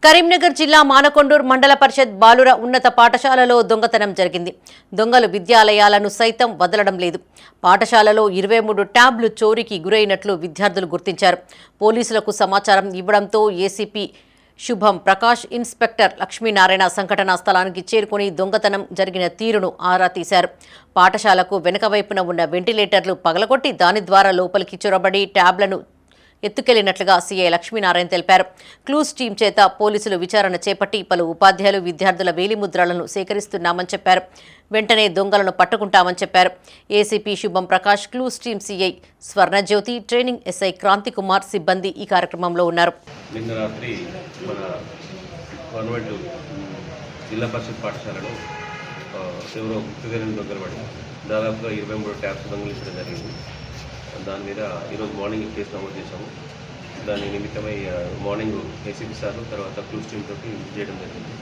కరీంనగర్ జిల్లా మానకొండూరు మండల పరిషత్ బాలుర ఉన్నత పాఠశాలలో దొంగతనం జరిగింది. దొంగలు విద్యాలయాలను సైతం వదలడం లేదు. పాఠశాలలో 23 ట్యాబ్లు చోరీకి గురైనట్లు విద్యార్థులు గుర్తించారు. పోలీసులకు సమాచారం ఇవ్వడంతో ఏసీపీ శుభం ప్రకాష్, ఇన్స్పెక్టర్ లక్ష్మీనారాయణ సంఘటనా స్థలానికి చేరుకుని దొంగతనం జరిగిన తీరును ఆరా తీశారు. పాఠశాలకు వెనుక వైపున ఉన్న వెంటిలేటర్లు పగలగొట్టి దాని ద్వారా లోపలికి చొరబడి ట్యాబ్లను ఎత్తుకెళ్లినట్లుగా సీఐ లక్ష్మీనారాయణ తెలిపారు. క్లూస్ టీం చేత పోలీసులు విచారణ చేపట్టి పలు ఉపాధ్యాయులు విద్యార్థుల వేలిముద్రలను సేకరిస్తున్నామని చెప్పారు. వెంటనే దొంగలను పట్టుకుంటామని చెప్పారు. ACP Shubham Prakash, clues team CI Swarnajyothi, training SI Kranthi Kumar సిబ్బంది ఈ కార్యక్రమంలో ఉన్నారు. నిన్న రాత్రి మన గవర్నమెంట్ జిల్లా పరిషత్ పాఠశాలలో ఎవరో గుర్తుదేని దొంగలపడి దాదాపుగా 23 ట్యాబ్స్ దొంగలించడం జరిగింది. దాని మీద ఈరోజు మార్నింగ్ కేసు నమోదు చేశాము. దాని నిమిత్తమై మార్నింగ్ ఏసీపీ సార్లు తర్వాత క్లూస్ టీమ్ తోటి విజిట్ చేయడం జరిగింది.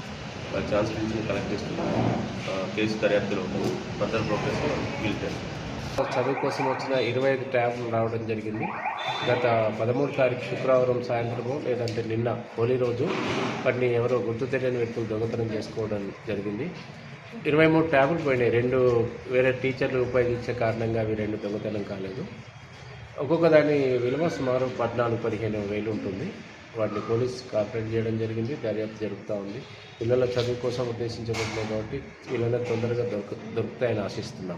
వాళ్ళ ఛాన్స్ నుంచి కలెక్ట్ చేస్తున్నాం. కేసు దర్యాప్తులో ఫర్దర్ ప్రోగ్రెస్ వెళ్తారు. చదువు కోసం వచ్చిన 25 ట్యాబ్లు రావడం జరిగింది. గత 13 తారీఖు శుక్రవారం సాయంత్రము లేదంటే నిన్న హోలీ రోజు వాటిని ఎవరో గుర్తు తెలియని వ్యక్తులు దొంగతనం చేసుకోవడం జరిగింది. 23 ట్యాబులు పోయినాయి. 2 వేరే టీచర్లు ఉపయోగించే కారణంగా అవి 2 దొంగతనం కాలేదు. ఒక్కొక్క దాని విలువ సుమారు 14-15 వేలు ఉంటుంది. వాటిని పోలీస్ కాపరేట్ చేయడం జరిగింది. దర్యాప్తు జరుగుతూ ఉంది. పిల్లల చదువు కోసం ఉద్దేశించబడినాయి కాబట్టి వీళ్ళందరూ తొందరగా దొరుకుతాయని ఆశిస్తున్నాం.